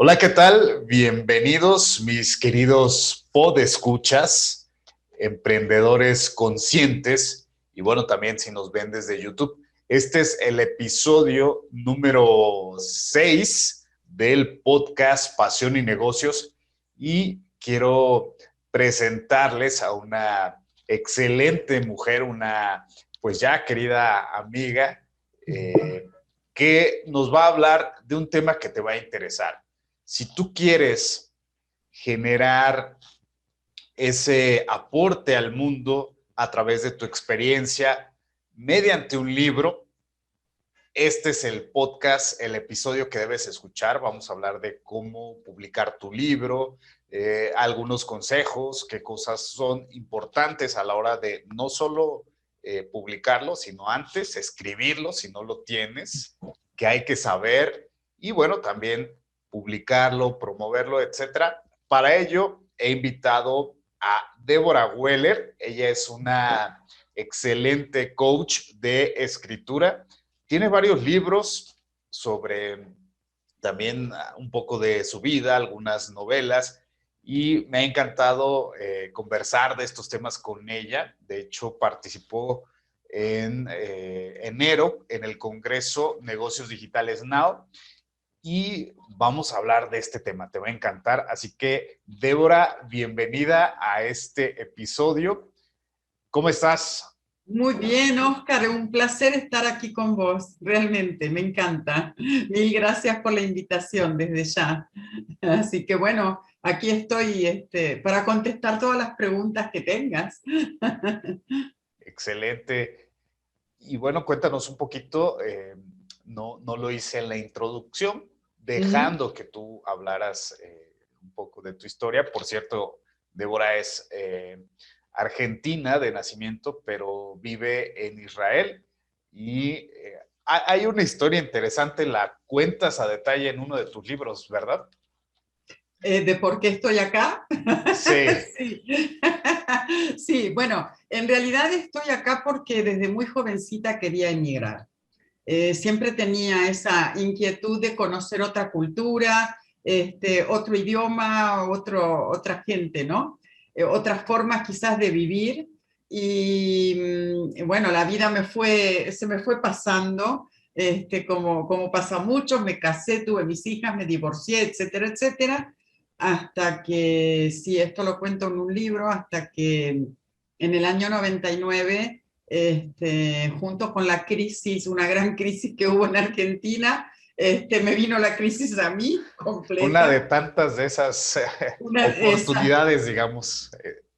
Hola, ¿qué tal? Bienvenidos, mis queridos podescuchas, emprendedores conscientes y bueno, también si nos ven desde YouTube. Este es el episodio número 6 del podcast Pasión y Negocios y quiero presentarles a una excelente mujer, una pues ya querida amiga que nos va a hablar de un tema que te va a interesar. Si tú quieres generar ese aporte al mundo a través de tu experiencia mediante un libro, este es el podcast, el episodio que debes escuchar. Vamos a hablar de cómo publicar tu libro, algunos consejos, qué cosas son importantes a la hora de no solo publicarlo, sino antes escribirlo si no lo tienes, que hay que saber y bueno, también publicarlo, promoverlo, etcétera. Para ello he invitado a Débora Weller. Ella es una excelente coach de escritura. Tiene varios libros sobre también un poco de su vida, algunas novelas, y me ha encantado conversar de estos temas con ella. De hecho, participó en enero en el Congreso Negocios Digitales Now y vamos a hablar de este tema. Te va a encantar. Así que, Débora, bienvenida a este episodio. ¿Cómo estás? Muy bien, Oscar, un placer estar aquí con vos, realmente, me encanta. Mil gracias por la invitación desde ya. Así que bueno, aquí estoy para contestar todas las preguntas que tengas. Excelente. Y bueno, cuéntanos un poquito, no lo hice en la introducción, Ujú. dejando que tú hablaras un poco de tu historia. Por cierto, Débora es argentina de nacimiento, pero vive en Israel. Y hay una historia interesante, la cuentas a detalle en uno de tus libros, ¿verdad? ¿De por qué estoy acá? Sí. Sí. Sí, bueno, en realidad estoy acá porque desde muy jovencita quería emigrar. Siempre tenía esa inquietud de conocer otra cultura, otro idioma, otra gente, ¿no? Otras formas quizás de vivir. Y bueno, la vida se me fue pasando, como pasa mucho, me casé, tuve mis hijas, me divorcié, etcétera, etcétera, hasta que, sí, esto lo cuento en un libro, hasta que en el año 99 junto con la crisis, una gran crisis que hubo en Argentina, me vino la crisis a mí Una de completa. tantas de esas Esa, oportunidades, digamos.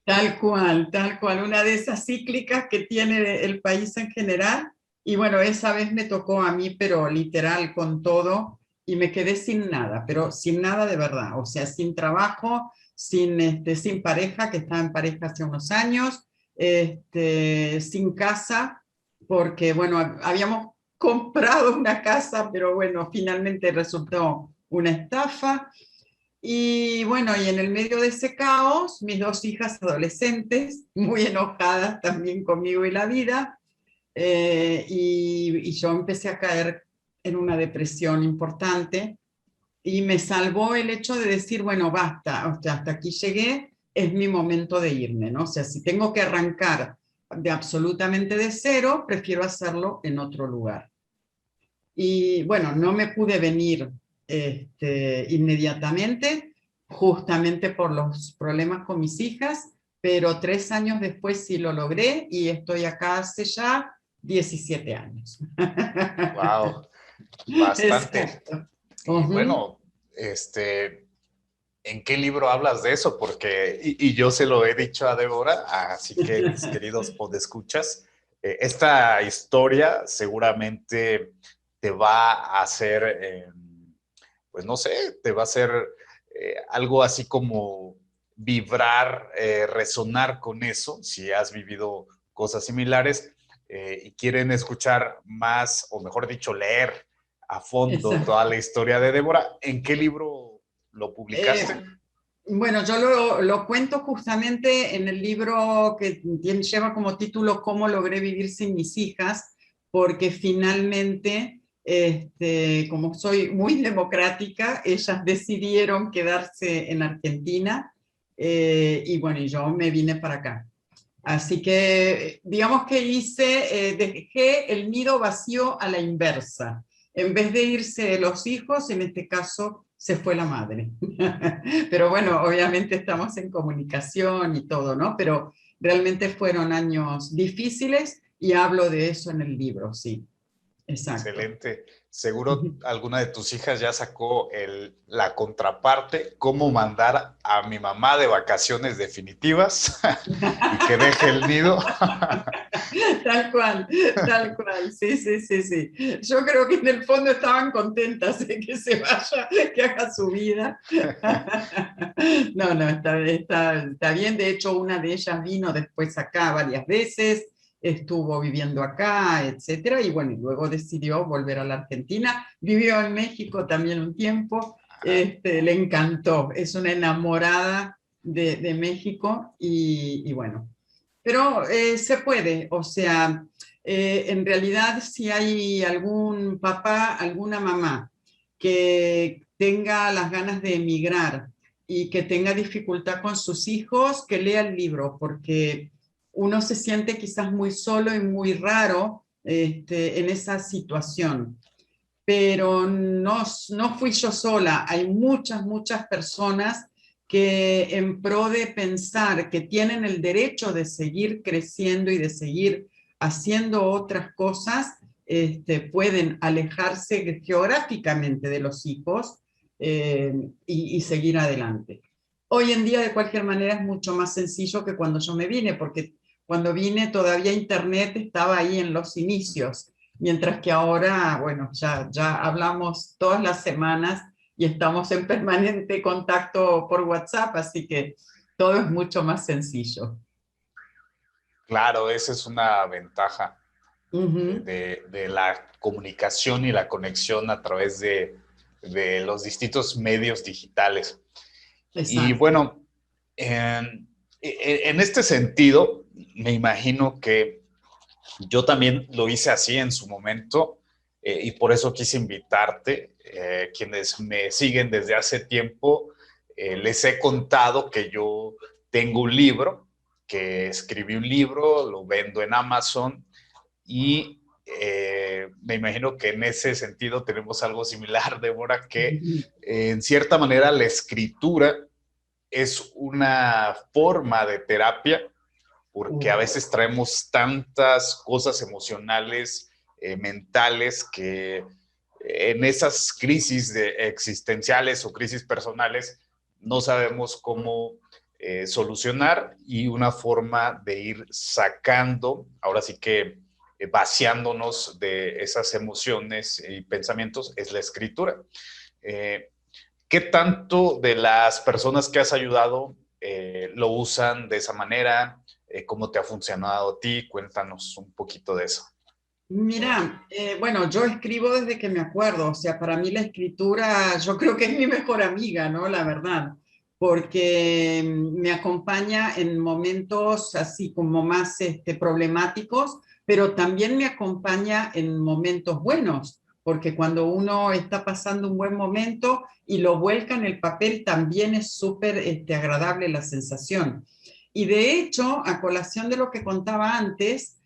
tal cual, una de esas cíclicas que tiene el país en general. Y bueno, esa vez me tocó a mí, pero literal, con todo, y me quedé sin nada, pero sin nada de verdad, o sea, sin trabajo, sin pareja, que estaba en pareja hace unos años, sin casa, porque bueno, habíamos comprado una casa, pero bueno, finalmente resultó una estafa. Y bueno, y en el medio de ese caos, mis dos hijas adolescentes, muy enojadas también conmigo y la vida, y yo empecé a caer en una depresión importante y me salvó el hecho de decir, bueno, basta, o sea, hasta aquí llegué, es mi momento de irme, ¿no? O sea, si tengo que arrancar de absolutamente de cero, prefiero hacerlo en otro lugar. Y bueno, no me pude venir inmediatamente, justamente por los problemas con mis hijas, pero 3 años después sí lo logré y estoy acá hace ya 17 años. Wow, bastante. Exacto. Y Ujú. bueno, ¿en qué libro hablas de eso? Porque, y yo se lo he dicho a Débora, así que mis queridos podescuchas, esta historia seguramente te va a hacer, pues no sé, te va a hacer algo así como vibrar, resonar con eso, si has vivido cosas similares y quieren escuchar más, o mejor dicho, leer a fondo toda Exacto. la historia de Débora. ¿En qué libro lo publicaste? Eh, bueno, yo lo cuento justamente en el libro que lleva como título ¿Cómo logré vivir sin mis hijas? Porque finalmente Como soy muy democrática, ellas decidieron quedarse en Argentina, y bueno, y yo me vine para acá. Así que digamos que dejé el nido vacío a la inversa. En vez de irse los hijos, en este caso se fue la madre. Pero bueno, obviamente estamos en comunicación y todo, ¿no? Pero realmente fueron años difíciles y hablo de eso en el libro, sí, exacto. Excelente. Seguro alguna de tus hijas ya sacó la contraparte, cómo mandar a mi mamá de vacaciones definitivas y que deje el nido. Tal cual, sí, sí, sí, sí. Yo creo que en el fondo estaban contentas de que se vaya, que haga su vida. No, no, está bien. De hecho, una de ellas vino después acá varias veces, estuvo viviendo acá, etcétera, y bueno, y luego decidió volver a la Argentina. Vivió en México también un tiempo, le encantó, es una enamorada de México y bueno. Pero se puede, o sea, en realidad si hay algún papá, alguna mamá que tenga las ganas de emigrar y que tenga dificultad con sus hijos, que lea el libro, porque uno se siente quizás muy solo y muy raro en esa situación. Pero no fui yo sola, hay muchas personas que en pro de pensar que tienen el derecho de seguir creciendo y de seguir haciendo otras cosas, pueden alejarse geográficamente de los hijos, y seguir adelante. Hoy en día, de cualquier manera, es mucho más sencillo que cuando yo me vine, porque cuando vine todavía Internet estaba ahí en los inicios, mientras que ahora, bueno, ya hablamos todas las semanas y estamos en permanente contacto por WhatsApp, así que todo es mucho más sencillo. Claro, esa es una ventaja Ujú, de la comunicación y la conexión a través de los distintos medios digitales. Y exacto. bueno, en este sentido, me imagino que yo también lo hice así en su momento, y por eso quise invitarte. Quienes me siguen desde hace tiempo, les he contado que yo tengo un libro, que escribí un libro, lo vendo en Amazon y me imagino que en ese sentido tenemos algo similar, Débora, que en cierta manera la escritura es una forma de terapia porque a veces traemos tantas cosas emocionales, mentales, que en esas crisis existenciales o crisis personales no sabemos cómo solucionar, y una forma de ir sacando, ahora sí que vaciándonos de esas emociones y pensamientos es la escritura. Eh, ¿Qué tanto de las personas que has ayudado lo usan de esa manera? ¿Cómo te ha funcionado a ti? Cuéntanos un poquito de eso. Mira, bueno, yo escribo desde que me acuerdo, o sea, para mí la escritura yo creo que es mi mejor amiga, ¿no? La verdad, porque me acompaña en momentos así como más problemáticos, pero también me acompaña en momentos buenos, porque cuando uno está pasando un buen momento y lo vuelca en el papel, también es súper agradable la sensación. Y de hecho, a colación de lo que contaba antes,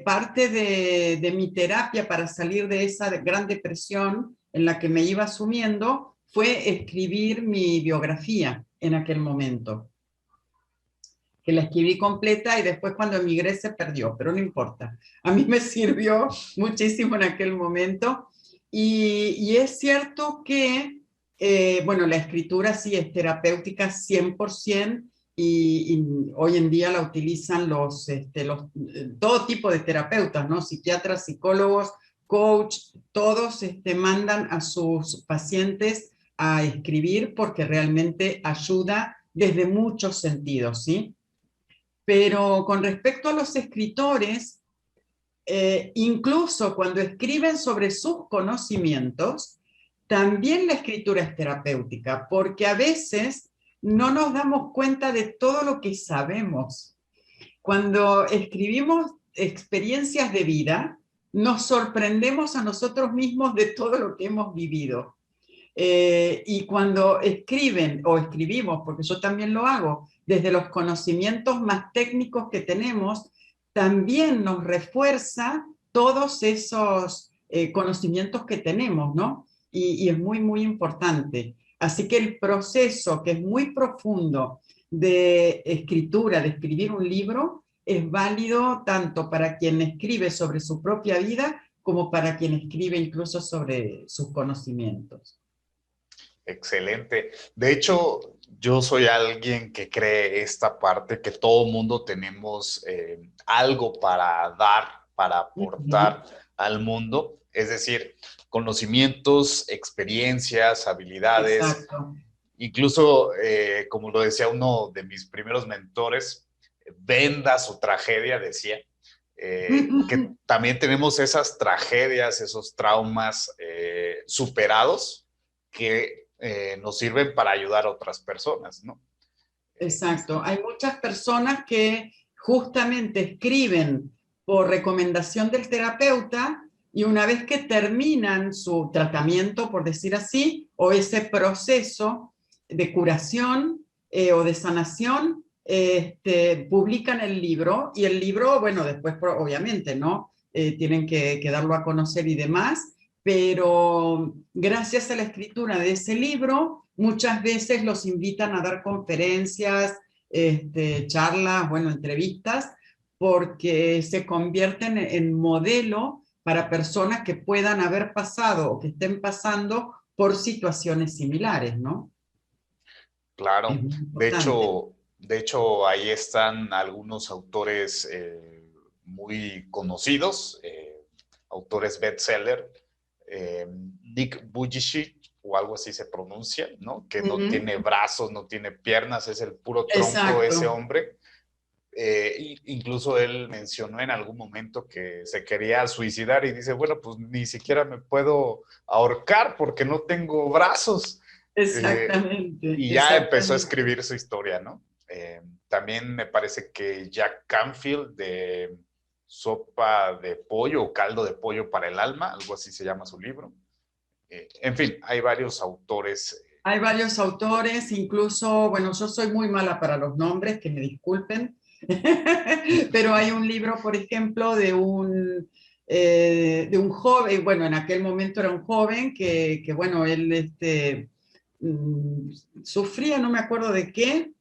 parte de mi terapia para salir de esa gran depresión en la que me iba sumiendo fue escribir mi biografía en aquel momento, que la escribí completa y después cuando emigré se perdió, pero no importa. A mí me sirvió muchísimo en aquel momento y es cierto que, bueno, la escritura sí es terapéutica 100%. Y hoy en día la utilizan todo tipo de terapeutas, ¿no? Psiquiatras, psicólogos, coach, todos mandan a sus pacientes a escribir porque realmente ayuda desde muchos sentidos, ¿sí? Pero con respecto a los escritores, incluso cuando escriben sobre sus conocimientos, también la escritura es terapéutica, porque a veces no nos damos cuenta de todo lo que sabemos. Cuando escribimos experiencias de vida, nos sorprendemos a nosotros mismos de todo lo que hemos vivido. Y cuando escriben o escribimos, porque yo también lo hago, desde los conocimientos más técnicos que tenemos, también nos refuerza todos esos conocimientos que tenemos, ¿no? Y es muy, muy importante. Así que el proceso, que es muy profundo de escritura, de escribir un libro, es válido tanto para quien escribe sobre su propia vida como para quien escribe incluso sobre sus conocimientos. Excelente. De hecho, yo soy alguien que cree esta parte, que todo mundo tenemos algo para dar, para Ujú. aportar al mundo. Es decir, conocimientos, experiencias, habilidades. Exacto. Incluso, como lo decía uno de mis primeros mentores, venda su tragedia, decía, que también tenemos esas tragedias, esos traumas superados que nos sirven para ayudar a otras personas, ¿no? Exacto. Hay muchas personas que justamente escriben por recomendación del terapeuta y una vez que terminan su tratamiento, por decir así, o ese proceso de curación o de sanación, publican el libro y el libro, bueno, después obviamente, ¿no? Tienen que darlo a conocer y demás, pero gracias a la escritura de ese libro, muchas veces los invitan a dar conferencias, charlas, bueno, entrevistas, porque se convierten en modelo para personas que puedan haber pasado o que estén pasando por situaciones similares, ¿no? Es Claro. muy importante. De hecho, ahí están algunos autores muy conocidos, autores bestseller, Nick Vujicic o algo así se pronuncia, ¿no? Que no Ujú. tiene brazos, no tiene piernas, es el puro tronco ese Exacto. hombre. Incluso él mencionó en algún momento que se quería suicidar y dice, bueno, pues ni siquiera me puedo ahorcar porque no tengo brazos. Eh, Exactamente, y ya empezó a exactamente. escribir su historia, ¿no? También me parece que Jack Canfield de Sopa de Pollo o Caldo de Pollo para el Alma, algo así se llama su libro. En fin, hay varios autores. Hay varios autores, incluso, bueno, yo soy muy mala para los nombres, que me disculpen, pero hay un libro, por ejemplo, de un joven, bueno, en aquel momento era un joven que bueno, él mm, sufría, no me acuerdo de qué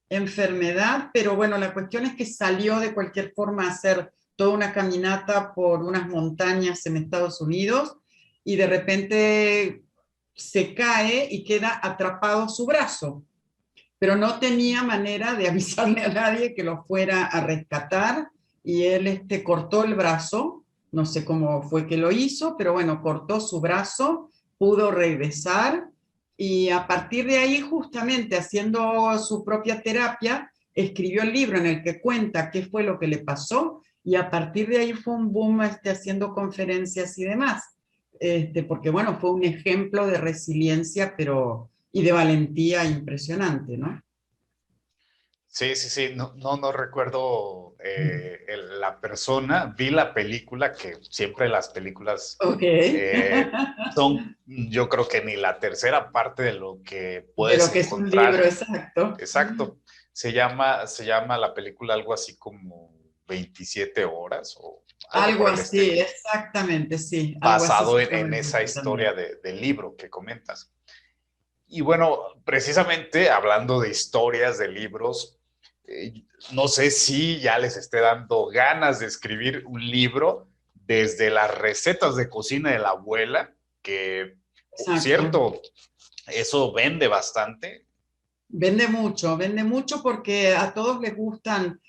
enfermedad, pero bueno, la cuestión es que salió de cualquier forma a hacer toda una caminata por unas montañas en Estados Unidos y de repente se cae y queda atrapado su brazo, pero no tenía manera de avisarle a nadie que lo fuera a rescatar y él cortó el brazo, no sé cómo fue que lo hizo, pero bueno, cortó su brazo, pudo regresar y a partir de ahí, justamente haciendo su propia terapia, escribió el libro en el que cuenta qué fue lo que le pasó y a partir de ahí fue un boom haciendo conferencias y demás. Porque bueno, fue un ejemplo de resiliencia pero, y de valentía impresionante, ¿no? Sí, sí, sí, no, no recuerdo la persona, vi la película, que siempre las películas Ok. son, yo creo que ni la tercera parte de lo que De puedes lo que es un libro, encontrar. exacto. Exacto, se llama la película algo así como 27 horas o algo Algo por el así, estilo, exactamente, sí. Algo así basado se llama en el esa libro historia también. del libro que comentas. Y bueno, precisamente hablando de historias de libros, eh, no sé si ya les esté dando ganas de escribir un libro desde las recetas de cocina de la abuela, que, por Exacto. cierto, eso Vende mucho porque a todos les gustan,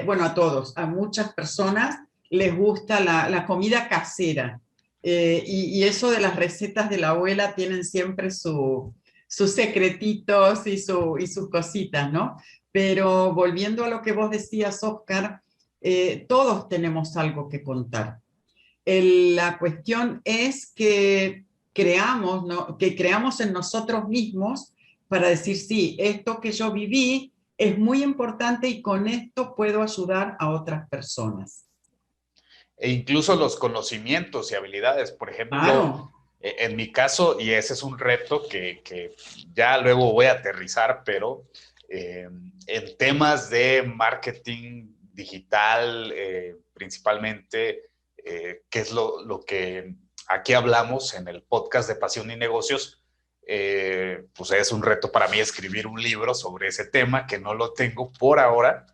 bueno, a todos, a muchas personas les gusta la comida casera. Y eso de las recetas de la abuela tienen siempre sus secretitos y sus cositas, ¿no? Pero volviendo a lo que vos decías, Oscar, todos tenemos algo que contar. La cuestión es que creamos, ¿no? Que creamos en nosotros mismos para decir, sí, esto que yo viví es muy importante y con esto puedo ayudar a otras personas. e incluso los conocimientos y habilidades. Por ejemplo, Claro. en mi caso, y ese es un reto que ya luego voy a aterrizar, pero en temas de marketing digital, principalmente, que es lo que aquí hablamos en el podcast de Pasión y Negocios, pues es un reto para mí escribir un libro sobre ese tema, que no lo tengo por ahora.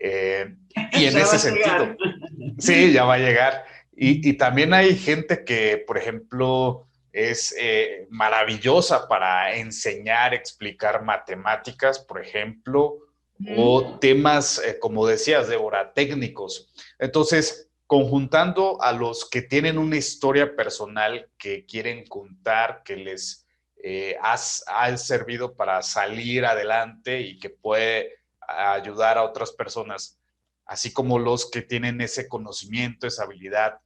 Eh, y en Ya va ese a llegar. sentido, sí, ya va a llegar. Y también hay gente que, por ejemplo, es maravillosa para enseñar, explicar matemáticas, por ejemplo, o temas, como decías, Débora, técnicos. Entonces, conjuntando a los que tienen una historia personal que quieren contar, que les ha servido para salir adelante y que puede ayudar a otras personas, así como los que tienen ese conocimiento, esa habilidad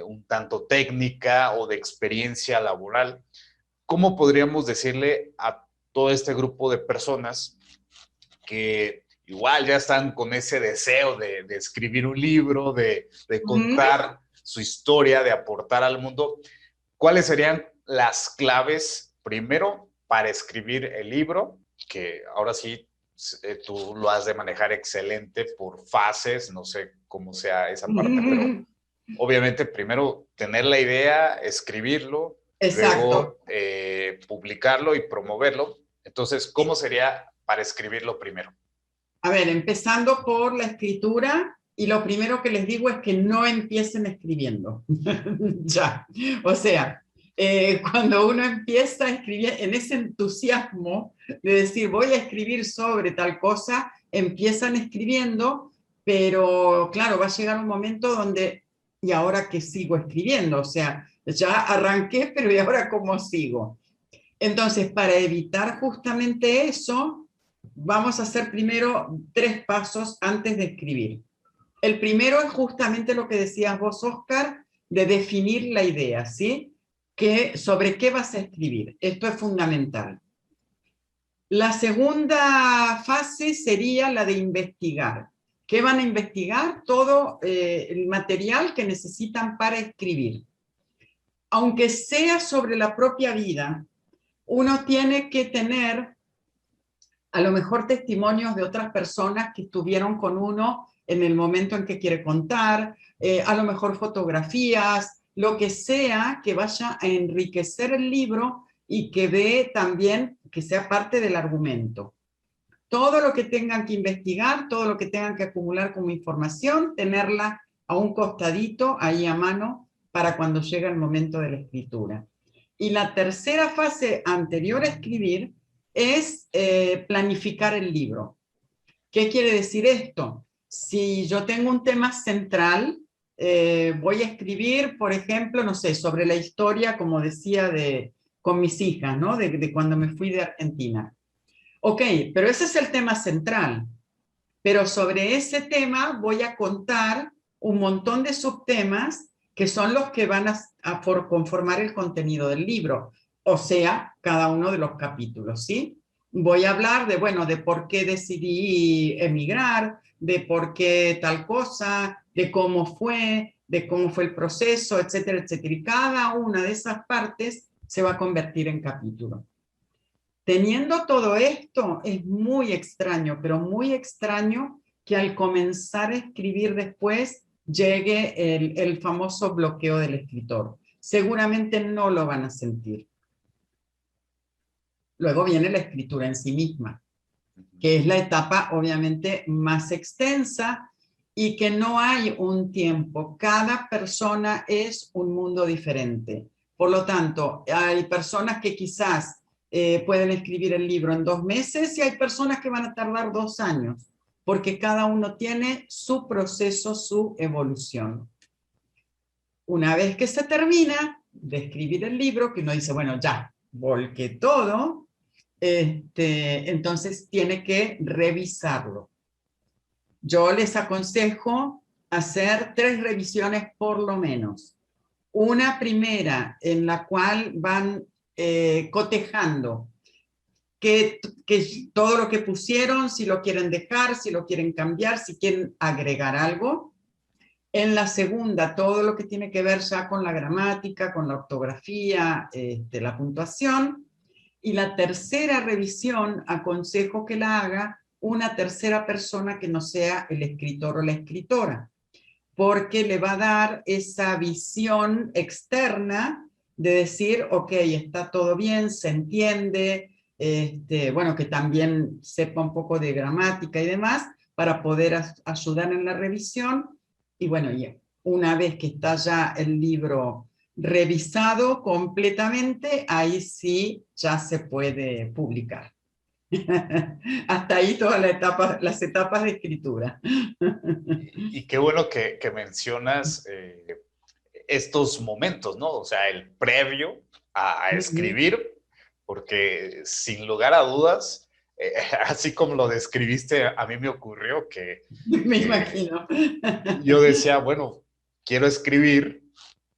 un tanto técnica o de experiencia laboral. ¿Cómo podríamos decirle a todo este grupo de personas que igual ya están con ese deseo de escribir un libro, de contar su historia, de aportar al mundo? ¿Cuáles serían las claves, primero, para escribir el libro? Que ahora sí, tú lo has de manejar excelente por fases, no sé cómo sea esa parte, pero obviamente primero tener la idea, escribirlo, Exacto. luego publicarlo y promoverlo. Entonces, ¿cómo sería para escribirlo primero? A ver, empezando por la escritura, y lo primero que les digo es que no empiecen escribiendo. Ya. O sea, cuando uno empieza a escribir en ese entusiasmo de decir voy a escribir sobre tal cosa, empiezan escribiendo, pero claro, va a llegar un momento donde, ¿y ahora qué sigo escribiendo? O sea, ya arranqué, pero ¿y ahora cómo sigo? Entonces, para evitar justamente eso, vamos a hacer primero 3 pasos antes de escribir. El primero es justamente lo que decías vos, Oscar, de definir la idea, ¿sí? ¿Sobre qué vas a escribir? Esto es fundamental. La segunda fase sería la de investigar. ¿Qué van a investigar? Todo el material que necesitan para escribir. Aunque sea sobre la propia vida, uno tiene que tener a lo mejor testimonios de otras personas que estuvieron con uno en el momento en que quiere contar, a lo mejor fotografías, lo que sea que vaya a enriquecer el libro y que dé también, que sea parte del argumento. Todo lo que tengan que investigar, todo lo que tengan que acumular como información, tenerla a un costadito, ahí a mano, para cuando llegue el momento de la escritura. Y la tercera fase anterior a escribir es planificar el libro. ¿Qué quiere decir esto? Si yo tengo un tema central, voy a escribir, por ejemplo, no sé, sobre la historia, como decía, con mis hijas, ¿no? De cuando me fui de Argentina. Ok, pero ese es el tema central. Pero sobre ese tema voy a contar un montón de subtemas que son los que van a conformar el contenido del libro, o sea, cada uno de los capítulos, ¿sí? Voy a hablar de, bueno, de por qué decidí emigrar, de por qué tal cosa, de cómo fue el proceso, etcétera, etcétera. Y cada una de esas partes se va a convertir en capítulo. Teniendo todo esto, es muy extraño, pero muy extraño que al comenzar a escribir después llegue el famoso bloqueo del escritor. Seguramente no lo van a sentir. Luego viene la escritura en sí misma, que es la etapa obviamente más extensa y que no hay un tiempo. Cada persona es un mundo diferente. Por lo tanto, hay personas que quizás pueden escribir el libro en 2 meses y hay personas que van a tardar 2 años, porque cada uno tiene su proceso, su evolución. Una vez que se termina de escribir el libro, que uno dice, bueno, ya, volqué todo, entonces tiene que revisarlo. Yo les aconsejo hacer 3 revisiones por lo menos. Una primera en la cual van cotejando que todo lo que pusieron, si lo quieren dejar, si lo quieren cambiar, si quieren agregar algo. En la segunda, todo lo que tiene que ver ya con la gramática, con la ortografía, la puntuación. Y la tercera revisión, aconsejo que la haga una tercera persona que no sea el escritor o la escritora, porque le va a dar esa visión externa de decir, ok, está todo bien, se entiende, bueno, que también sepa un poco de gramática y demás, para poder ayudar en la revisión. Y bueno, y una vez que está ya el libro revisado completamente, ahí sí ya se puede publicar. Hasta ahí todas las etapas de escritura. Y qué bueno que mencionas estos momentos, ¿no? O sea, el previo a escribir, porque sin lugar a dudas, así como lo describiste, a mí me ocurrió Me que imagino. yo decía, bueno, quiero escribir,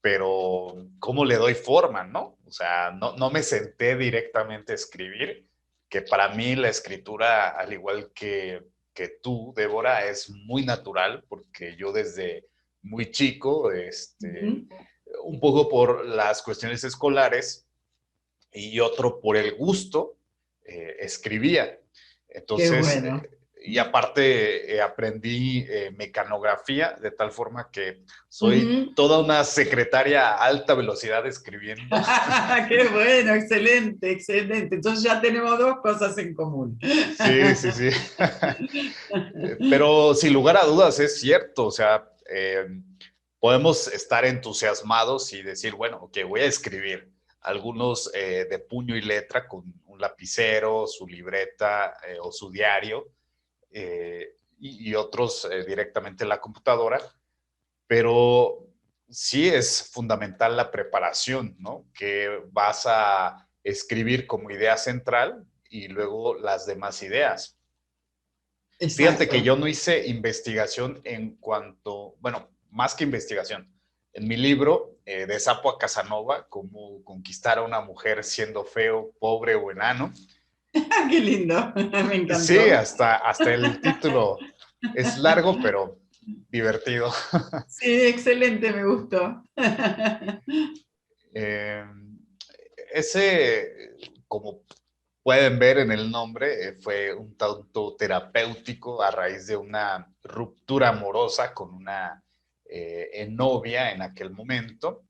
pero ¿cómo le doy forma, no? O sea, no me senté directamente a escribir, que para mí la escritura, al igual que tú, Débora, es muy natural, porque yo desde muy chico, un poco por las cuestiones escolares y otro por el gusto, escribía. Qué Entonces, bueno. y aparte aprendí mecanografía, de tal forma que soy toda una secretaria a alta velocidad escribiendo. Qué bueno, excelente, excelente. Entonces ya tenemos dos cosas en común. Sí, sí, sí. Pero sin lugar a dudas es cierto, o sea, podemos estar entusiasmados y decir, bueno, ok, voy a escribir. Algunos de puño y letra con un lapicero, su libreta o su diario, y otros directamente en la computadora, pero sí es fundamental la preparación, ¿no? Que vas a escribir como idea central y luego las demás ideas. Fíjate que Exacto. yo no hice investigación en cuanto, bueno, más que investigación. En mi libro, De Sapo a Casanova, cómo conquistar a una mujer siendo feo, pobre o enano. Qué lindo, me Sí, encantó. hasta el título es largo, pero divertido. Sí, excelente, me gustó. Eh, ese, como pueden ver en el nombre, fue un tanto terapéutico a raíz de una ruptura amorosa con una novia en aquel momento.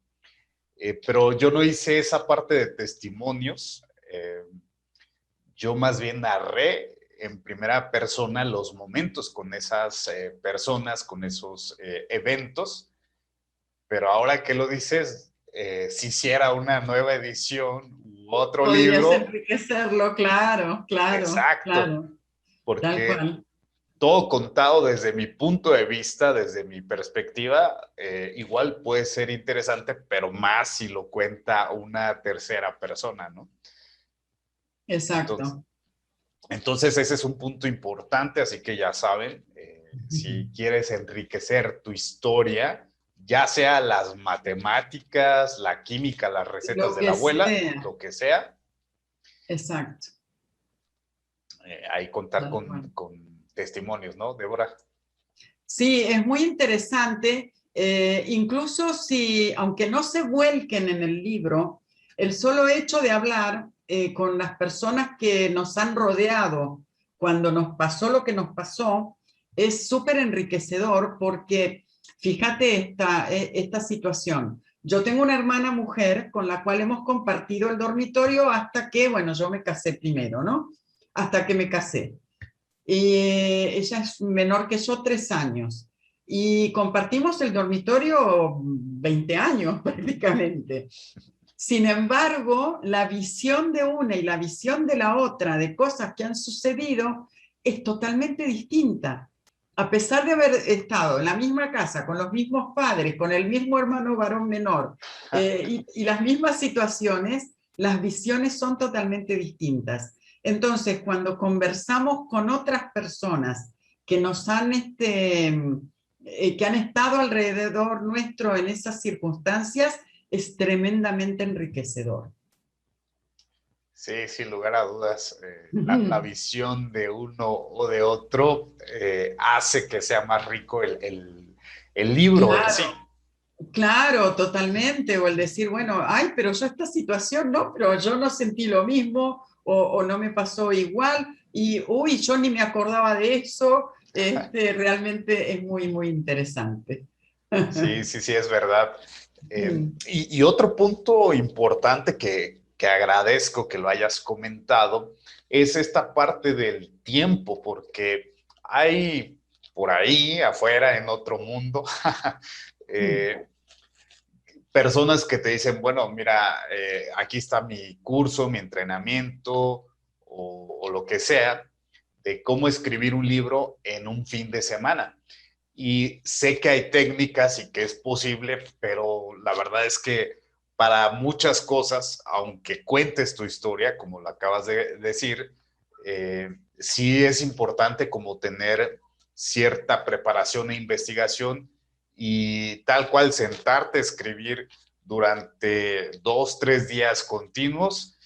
Pero yo no hice esa parte de testimonios. Yo más bien narré en primera persona los momentos con esas personas, con esos eventos. Pero ahora que lo dices, si hiciera una nueva edición u otro Podrías libro, enriquecerlo, claro, claro, exacto, claro, tal porque cual. todo contado desde mi punto de vista, desde mi perspectiva, igual puede ser interesante, pero más si lo cuenta una tercera persona, ¿no? Entonces, Exacto. entonces ese es un punto importante, así que ya saben, si quieres enriquecer tu historia, ya sea las matemáticas, la química, las recetas Lo de la que abuela, sea, lo que sea, exacto. ahí contar Tal cual. con testimonios, ¿no, Débora? Sí, es muy interesante, incluso si, aunque no se vuelquen en el libro, el solo hecho de hablar con las personas que nos han rodeado cuando nos pasó lo que nos pasó es súper enriquecedor porque fíjate esta situación. Yo tengo una hermana mujer con la cual hemos compartido el dormitorio hasta que, bueno, yo me casé primero, ¿no? Hasta que me casé. Ella es menor que yo 3 años y compartimos el dormitorio 20 años prácticamente. Sin embargo, la visión de una y la visión de la otra de cosas que han sucedido es totalmente distinta. A pesar de haber estado en la misma casa, con los mismos padres, con el mismo hermano varón menor y las mismas situaciones, las visiones son totalmente distintas. Entonces, cuando conversamos con otras personas que nos han, que han estado alrededor nuestro en esas circunstancias, es tremendamente enriquecedor. Sí, sin lugar a dudas, la visión de uno o de otro hace que sea más rico el libro en sí. Claro. Claro, totalmente. O el decir, bueno, ay, pero yo esta situación no, pero yo no sentí lo mismo o no me pasó igual y, uy, yo ni me acordaba de eso. Realmente es muy, muy interesante. Sí, sí, sí, es verdad. Mm, Y otro punto importante que agradezco que lo hayas comentado es esta parte del tiempo, porque hay por ahí, afuera, en otro mundo, mm. eh, personas que te dicen, bueno, mira, aquí está mi curso, mi entrenamiento o lo que sea, de cómo escribir un libro en un fin de semana. Y sé que hay técnicas y que es posible, pero la verdad es que para muchas cosas, aunque cuentes tu historia, como lo acabas de decir, sí es importante como tener cierta preparación e investigación y tal cual sentarte a escribir durante 2, 3 días continuos.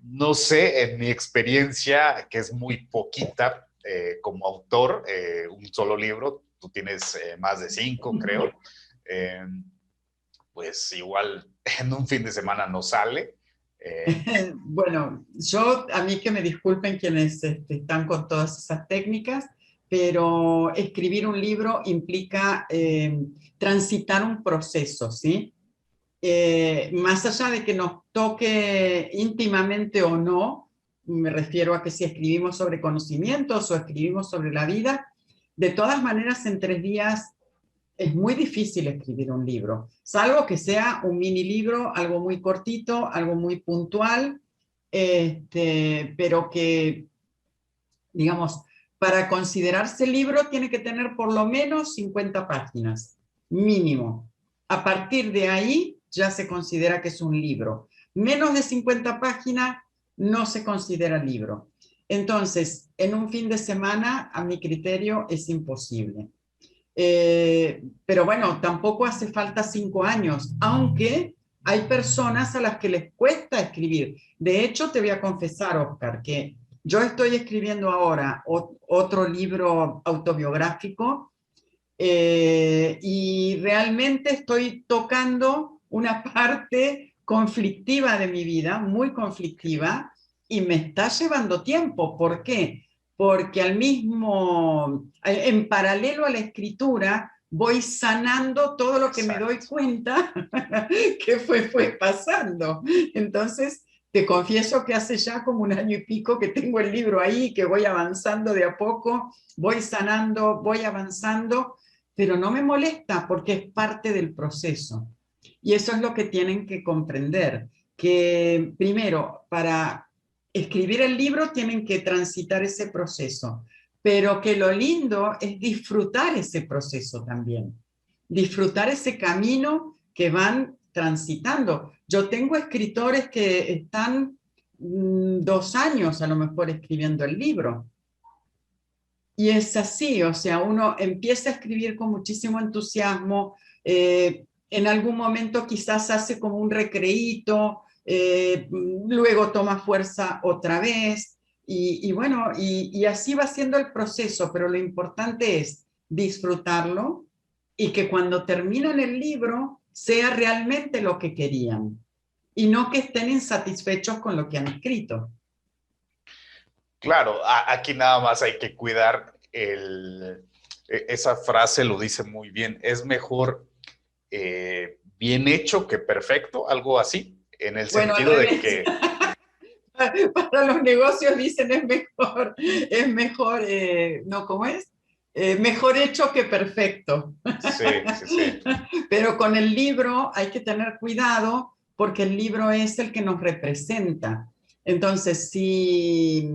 No sé, en mi experiencia, que es muy poquita como autor, un solo libro, tú tienes más de 5, creo, eh, pues igual en un fin de semana no sale. Eh, Bueno, a mí que me disculpen quienes están con todas esas técnicas, pero escribir un libro implica transitar un proceso, ¿sí? Más allá de que nos toque íntimamente o no, me refiero a que si escribimos sobre conocimientos o escribimos sobre la vida, de todas maneras en 3 días es muy difícil escribir un libro, salvo que sea un mini libro, algo muy cortito, algo muy puntual, pero que, digamos, para considerarse libro tiene que tener por lo menos 50 páginas, mínimo. A partir de ahí ya se considera que es un libro. Menos de 50 páginas no se considera libro. Entonces, en un fin de semana, a mi criterio, es imposible. Pero bueno, tampoco hace falta 5 años, aunque hay personas a las que les cuesta escribir. De hecho, te voy a confesar, Oscar, que yo estoy escribiendo ahora otro libro autobiográfico y realmente estoy tocando una parte conflictiva de mi vida, muy conflictiva, y me está llevando tiempo. ¿Por qué? Porque en paralelo a la escritura, voy sanando todo lo que me doy exacto. cuenta que fue pasando. Entonces, te confieso que hace ya como 1 año y pico que tengo el libro ahí, que voy avanzando de a poco, voy sanando, voy avanzando, pero no me molesta porque es parte del proceso. Y eso es lo que tienen que comprender, que primero, para escribir el libro tienen que transitar ese proceso, pero que lo lindo es disfrutar ese proceso también, disfrutar ese camino que van transitando. Yo tengo escritores que están 2 años a lo mejor escribiendo el libro y es así, o sea, uno empieza a escribir con muchísimo entusiasmo, en algún momento quizás hace como un recreíto, luego toma fuerza otra vez, y bueno, y así va siendo el proceso, pero lo importante es disfrutarlo y que cuando terminan el libro sea realmente lo que querían y no que estén insatisfechos con lo que han escrito. Claro, aquí nada más hay que cuidar esa frase lo dice muy bien, es mejor bien hecho que perfecto, algo así, en el Bueno, al sentido de revés. que, Para los negocios dicen es mejor, no, ¿cómo es? Mejor hecho que perfecto. sí, sí, sí, Pero con el libro hay que tener cuidado porque el libro es el que nos representa. Entonces, si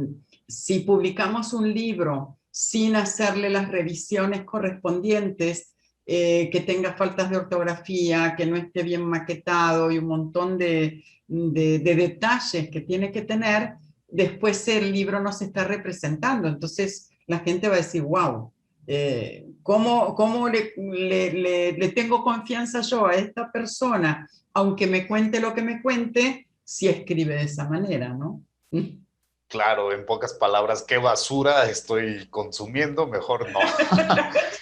publicamos un libro sin hacerle las revisiones correspondientes, que tenga faltas de ortografía, que no esté bien maquetado y un montón de detalles que tiene que tener, después el libro no se está representando. Entonces la gente va a decir, wow, ¿cómo le tengo confianza yo a esta persona, aunque me cuente lo que me cuente, si escribe de esa manera, ¿no? claro, en pocas palabras, qué basura estoy consumiendo, mejor no.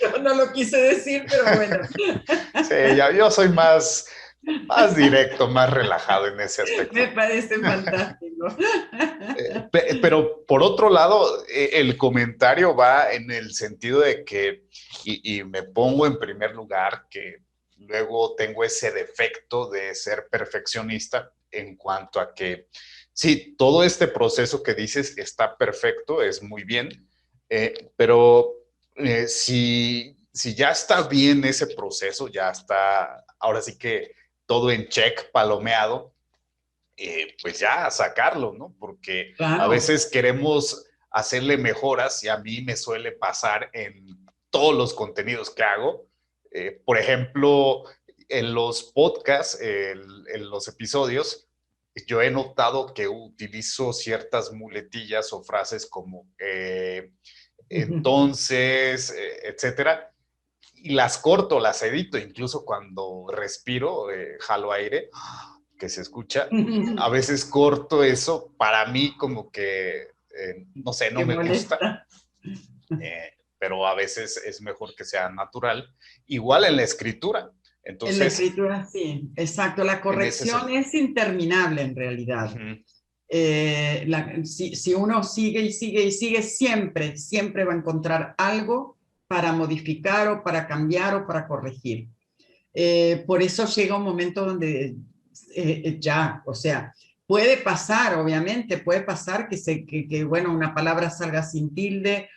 Yo no lo quise decir, pero bueno. Sí, ya, yo soy más directo, más relajado en ese Me aspecto. parece fantástico. Pero por otro lado, el comentario va en el sentido de que, y me pongo en primer lugar, que luego tengo ese defecto de ser perfeccionista en cuanto a que, sí, todo este proceso que dices está perfecto, es muy bien, pero si ya está bien ese proceso, ya está, ahora sí que todo en check, palomeado, pues ya sacarlo, ¿no? Porque a Claro. veces queremos hacerle mejoras y a mí me suele pasar en todos los contenidos que hago. Por ejemplo, en los podcasts, en los episodios, yo he notado que utilizo ciertas muletillas o frases como entonces, etcétera, y las corto, las edito, incluso cuando respiro, jalo aire, que se escucha, a veces corto eso, para mí como que, no sé, no Qué me gusta, molesta. pero a veces es mejor que sea natural. Igual en la escritura, En la entonces, escritura, sí, exacto. La en ese corrección sentido. es interminable en realidad. Uh-huh. Si uno sigue y sigue y sigue, siempre, siempre va a encontrar algo para modificar o para cambiar o para corregir. Por eso llega un momento donde ya, o sea, puede pasar, obviamente, puede pasar bueno, una palabra salga sin tilde,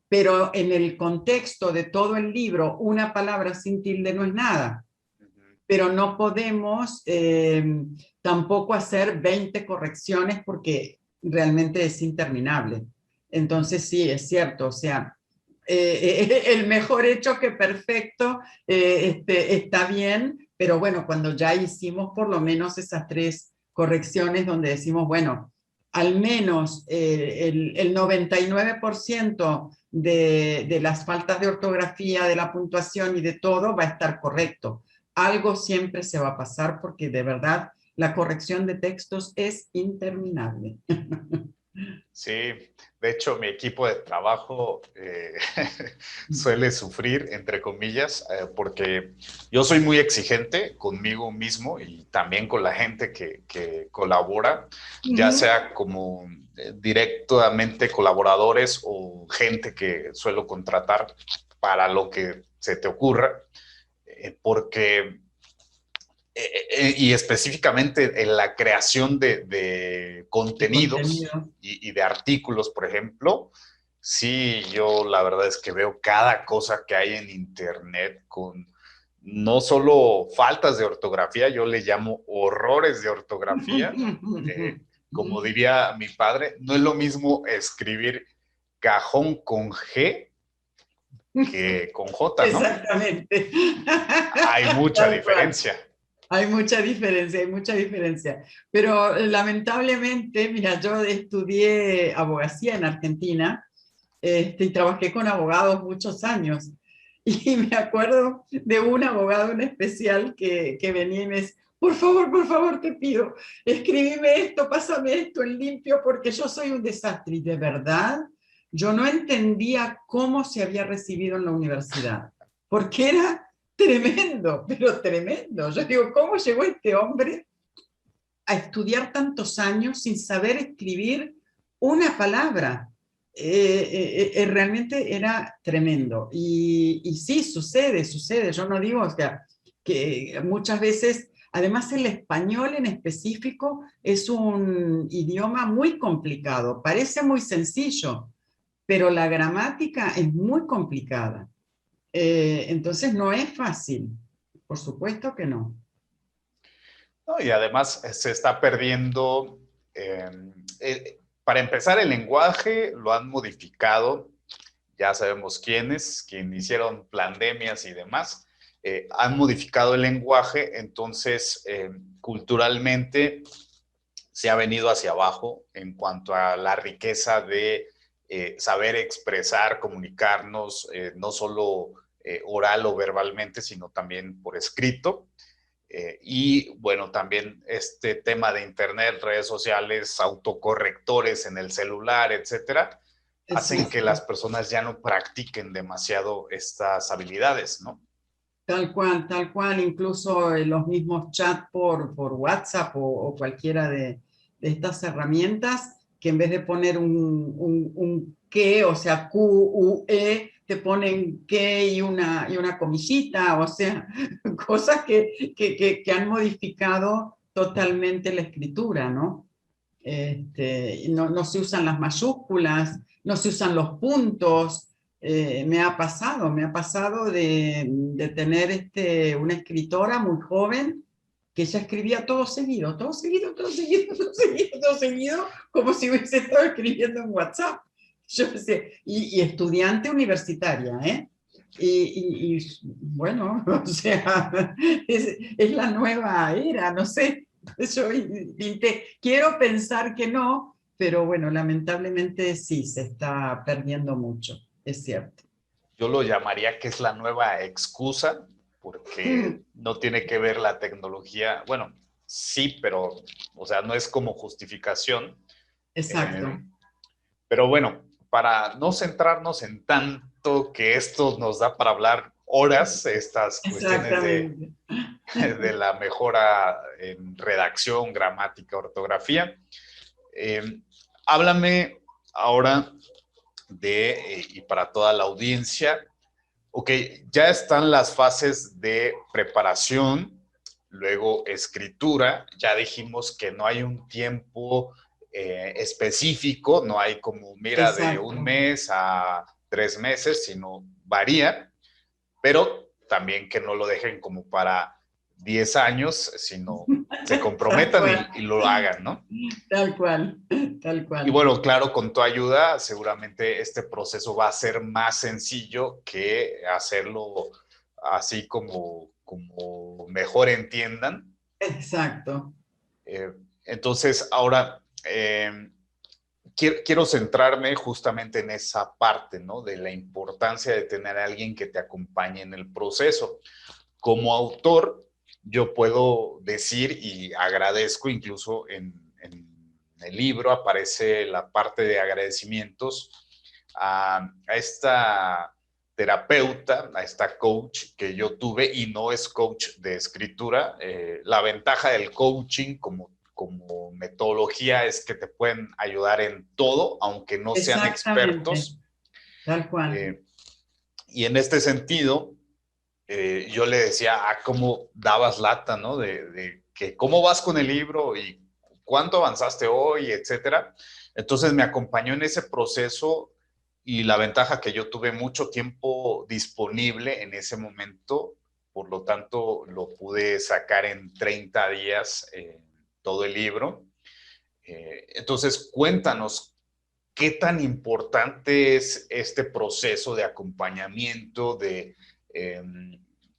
pero en el contexto de todo el libro, una palabra sin tilde no es nada, Uh-huh. pero no podemos tampoco hacer 20 correcciones porque realmente es interminable. Entonces, sí, es cierto, o sea, el mejor hecho que perfecto está bien, pero bueno, cuando ya hicimos por lo menos esas 3 correcciones donde decimos, bueno, al menos el 99% de las faltas de ortografía, de la puntuación y de todo va a estar correcto. Algo siempre se va a pasar porque de verdad la corrección de textos es interminable. Sí, de hecho mi equipo de trabajo suele sufrir, entre comillas, porque yo soy muy exigente conmigo mismo y también con la gente que colabora, ya Ujú. sea como directamente colaboradores o gente que suelo contratar para lo que se te ocurra, porque y específicamente en la creación de De contenidos contenido. y de artículos, por ejemplo, sí, yo la verdad es que veo cada cosa que hay en Internet con no solo faltas de ortografía, yo le llamo horrores de ortografía. Como diría mi padre, no es lo mismo escribir cajón con G que con J, ¿no? Exactamente. Hay mucha Tal cual. diferencia. Hay mucha diferencia, hay mucha diferencia. Pero lamentablemente, mira, yo estudié abogacía en Argentina, y trabajé con abogados muchos años. Y me acuerdo de un abogado en especial que venía y me decía, por favor, te pido, escribime esto, pásame esto en limpio, porque yo soy un desastre. Y de verdad, yo no entendía cómo se había recibido en la universidad, porque era tremendo, pero tremendo. Yo digo, ¿cómo llegó este hombre a estudiar tantos años sin saber escribir una palabra? Realmente era tremendo. Y sí, sucede. Yo no digo, o sea, que muchas veces, además el español en específico es un idioma muy complicado. Parece muy sencillo, pero la gramática es muy complicada. Entonces no es fácil. Por supuesto que no. ¿No? Y además se está perdiendo, para empezar, el lenguaje lo han modificado, ya sabemos quiénes, quienes hicieron pandemias y demás, han modificado el lenguaje, entonces culturalmente se ha venido hacia abajo en cuanto a la riqueza de saber expresar, comunicarnos, no solo oral o verbalmente, sino también por escrito. Y bueno, también este tema de internet, redes sociales, autocorrectores en el celular, etcétera, hacen que las Exacto. personas ya no practiquen demasiado estas habilidades, ¿no? Tal cual, incluso los mismos chats por WhatsApp o cualquiera de estas herramientas, que en vez de poner un que, o sea, QUE, te ponen que y una comillita, o sea, cosas que han modificado totalmente la escritura, ¿no? No se usan las mayúsculas, no se usan los puntos. Me ha pasado de tener una escritora muy joven que ella escribía todo seguido, todo seguido, todo seguido, todo seguido, todo seguido, como si hubiese estado escribiendo en WhatsApp. Yo sé, y estudiante universitaria, ¿eh? Bueno, o sea, es la nueva era, no sé. Yo quiero pensar que no, pero bueno, lamentablemente sí, se está perdiendo mucho, es cierto. Yo lo llamaría que es la nueva excusa, porque Mm, no tiene que ver la tecnología, bueno, sí, pero, o sea, no es como justificación. Eh, exacto, pero bueno, para no centrarnos en tanto que esto nos da para hablar horas, estas cuestiones exactamente. de la mejora en redacción, gramática, ortografía, eh, háblame ahora y para toda la audiencia, ok, ya están las fases de preparación, luego escritura, ya dijimos que no hay un tiempo específico, no hay como, mira, de un Exacto. mes a 3 meses, sino varía, pero también que no lo dejen como para 10 años, sino se Tal comprometan cual, y lo hagan, ¿no? tal cual, tal Y cual. bueno, claro, con tu ayuda, seguramente este proceso va a ser más sencillo que hacerlo así como mejor entiendan. Exacto. Eh, entonces, ahora quiero centrarme justamente en esa parte, ¿no? De la importancia de tener a alguien que te acompañe en el proceso. Como autor, yo puedo decir y agradezco incluso en el libro aparece la parte de agradecimientos a esta terapeuta, a esta coach que yo tuve y no es coach de escritura. La ventaja del coaching como metodología es que te pueden ayudar en todo, aunque no sean Exactamente, expertos. tal cual. Eh, y en este sentido, yo le decía, cómo dabas lata, ¿no? De que cómo vas con el libro y cuánto avanzaste hoy, etcétera. Entonces me acompañó en ese proceso y la ventaja que yo tuve mucho tiempo disponible en ese momento, por lo tanto lo pude sacar en 30 días todo el libro. Entonces cuéntanos, ¿qué tan importante es este proceso de acompañamiento, eh,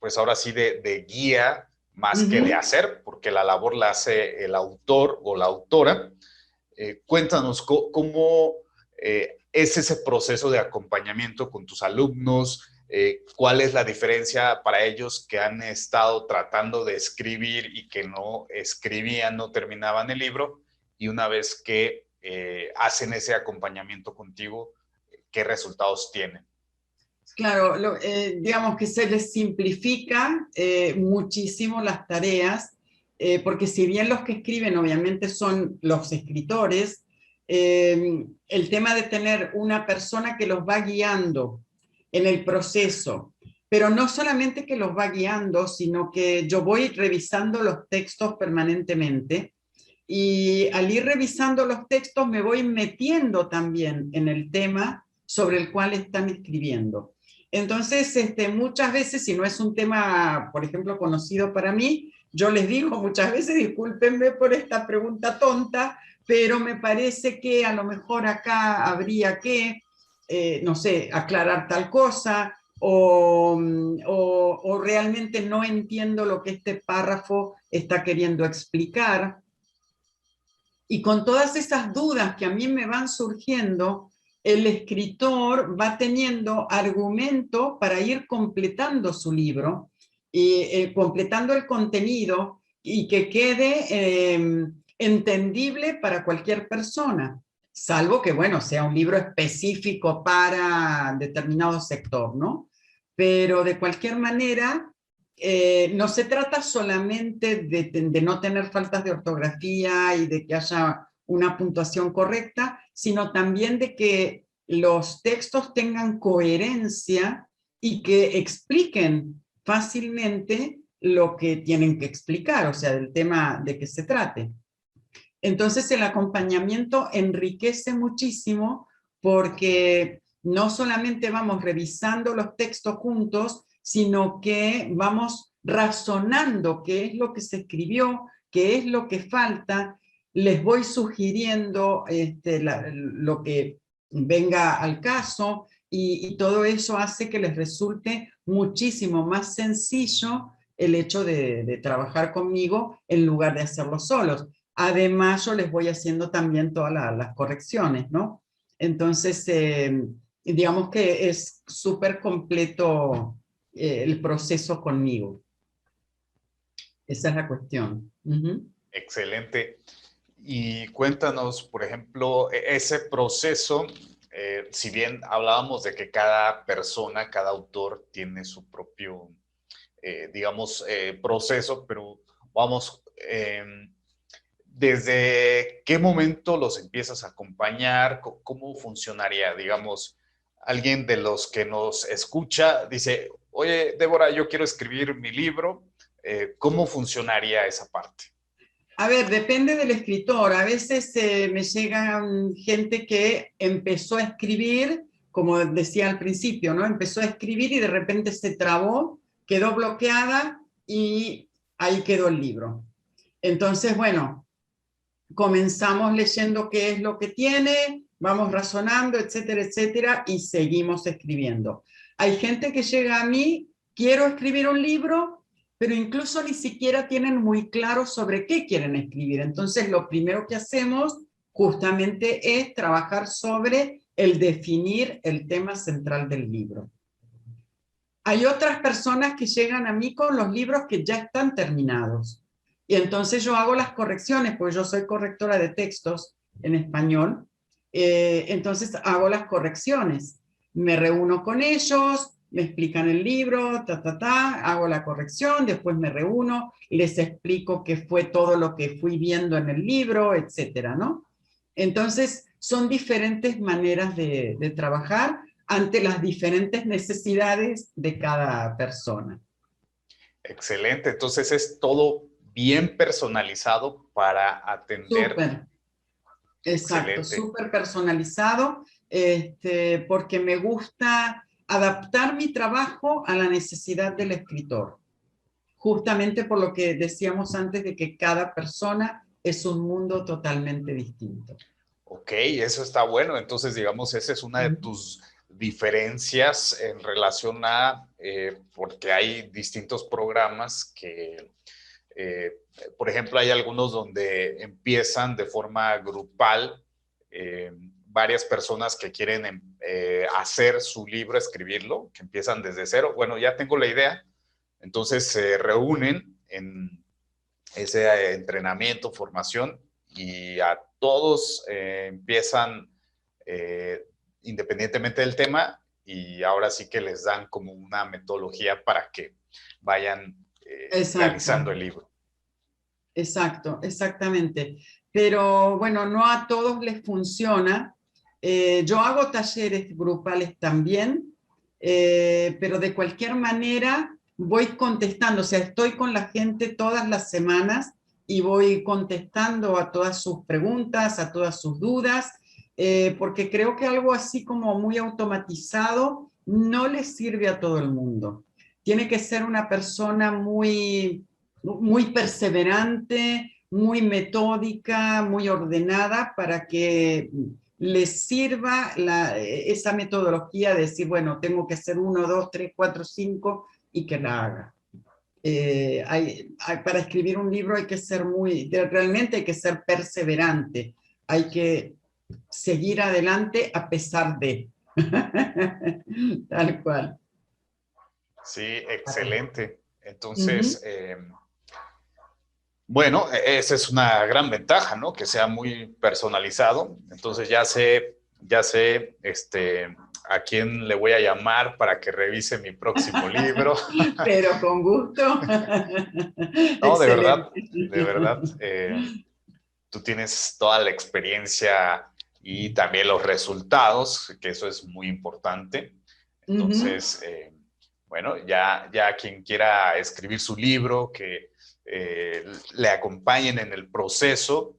pues ahora sí, de guía, más que de Ujú. hacer, porque la labor la hace el autor o la autora? Cuéntanos cómo es ese proceso de acompañamiento con tus alumnos, cuál es la diferencia para ellos que han estado tratando de escribir y que no escribían, no terminaban el libro, y una vez que hacen ese acompañamiento contigo, ¿qué resultados tienen? Claro, digamos que se les simplifica muchísimo las tareas, porque si bien los que escriben obviamente son los escritores, el tema de tener una persona que los va guiando en el proceso, pero no solamente que los va guiando, sino que yo voy revisando los textos permanentemente y al ir revisando los textos me voy metiendo también en el tema sobre el cual están escribiendo. Entonces, muchas veces, si no es un tema, por ejemplo, conocido para mí, yo les digo muchas veces, discúlpenme por esta pregunta tonta, pero me parece que a lo mejor acá habría que, no sé, aclarar tal cosa, o realmente no entiendo lo que este párrafo está queriendo explicar. Y con todas esas dudas que a mí me van surgiendo, el escritor va teniendo argumento para ir completando su libro y completando el contenido y que quede entendible para cualquier persona, salvo que, bueno, sea un libro específico para determinado sector, ¿no? Pero de cualquier manera, no se trata solamente de no tener faltas de ortografía y de que haya una puntuación correcta, sino también de que los textos tengan coherencia y que expliquen fácilmente lo que tienen que explicar, o sea, del tema de que se trate. Entonces el acompañamiento enriquece muchísimo porque no solamente vamos revisando los textos juntos, sino que vamos razonando qué es lo que se escribió, qué es lo que falta, les voy sugiriendo lo que venga al caso y todo eso hace que les resulte muchísimo más sencillo el hecho de trabajar conmigo en lugar de hacerlo solos. Además, yo les voy haciendo también todas las correcciones, ¿no? Entonces, digamos que es súper completo el proceso conmigo. Esa es la cuestión. Ujú. Excelente. Y cuéntanos, por ejemplo, ese proceso, si bien hablábamos de que cada persona, cada autor tiene su propio, digamos, proceso, pero vamos, ¿desde qué momento los empiezas a acompañar? ¿Cómo funcionaría? Digamos, alguien de los que nos escucha dice, oye, Débora, yo quiero escribir mi libro. ¿Cómo funcionaría esa parte? A ver, depende del escritor. A veces me llega gente que empezó a escribir, como decía al principio, ¿no? Empezó a escribir y de repente se trabó, quedó bloqueada y ahí quedó el libro. Entonces, bueno, comenzamos leyendo qué es lo que tiene, vamos razonando, etcétera, etcétera, y seguimos escribiendo. Hay gente que llega a mí, quiero escribir un libro, pero incluso ni siquiera tienen muy claro sobre qué quieren escribir. Entonces, lo primero que hacemos justamente es trabajar sobre el definir el tema central del libro. Hay otras personas que llegan a mí con los libros que ya están terminados. Y entonces yo hago las correcciones, porque yo soy correctora de textos en español. Entonces hago las correcciones. Me reúno con ellos, me explican el libro, hago la corrección, después me reúno, les explico qué fue todo lo que fui viendo en el libro, etcétera, ¿no? Entonces, son diferentes maneras de trabajar ante las diferentes necesidades de cada persona. Excelente. Entonces es todo bien personalizado para atender. Súper, exacto, Excelente. súper personalizado, porque me gusta adaptar mi trabajo a la necesidad del escritor, justamente por lo que decíamos antes de que cada persona es un mundo totalmente distinto. Ok, eso está bueno. Entonces, digamos, esa es una de tus diferencias en relación a, porque hay distintos programas que, eh, por ejemplo, hay algunos donde empiezan de forma grupal, varias personas que quieren hacer su libro, escribirlo, que empiezan desde cero. Bueno, ya tengo la idea, entonces se reúnen en ese entrenamiento, formación, y a todos empiezan eh, independientemente del tema, y ahora sí que les dan como una metodología para que vayan Exacto. realizando el libro. Exacto, exactamente. Pero bueno, no a todos les funciona. Yo hago talleres grupales también, pero de cualquier manera voy contestando, o sea, estoy con la gente todas las semanas y voy contestando a todas sus preguntas, a todas sus dudas, porque creo que algo así como muy automatizado no le sirve a todo el mundo. Tiene que ser una persona muy perseverante, muy metódica, muy ordenada para que les sirva esa metodología de decir, bueno, tengo que hacer 1, 2, 3, 4, 5 y que la haga. Para escribir un libro hay que ser realmente hay que ser perseverante, hay que seguir adelante a pesar de. Tal cual. Sí, excelente. Entonces, bueno, esa es una gran ventaja, ¿no? Que sea muy personalizado. Entonces ya sé, a quién le voy a llamar para que revise mi próximo libro. Pero con gusto. No, Excelente. de verdad, tú tienes toda la experiencia y también los resultados, que eso es muy importante. Entonces, bueno, ya quien quiera escribir su libro, que le acompañen en el proceso,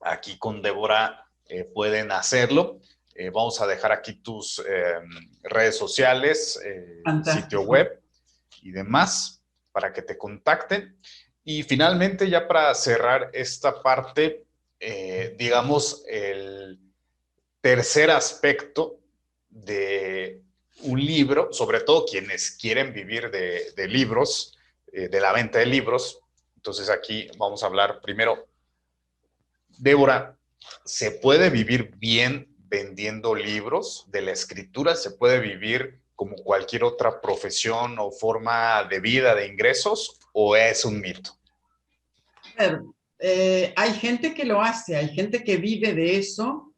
aquí con Débora pueden hacerlo. Vamos a dejar aquí tus redes sociales, sitio Fantástico. web y demás para que te contacten. Y finalmente, ya para cerrar esta parte, digamos, el tercer aspecto de un libro, sobre todo quienes quieren vivir de libros, de la venta de libros. Entonces aquí vamos a hablar primero. Débora, ¿se puede vivir bien vendiendo libros? ¿De la escritura se puede vivir como cualquier otra profesión o forma de vida, de ingresos, o es un mito? A ver, hay gente que lo hace, hay gente que vive de eso,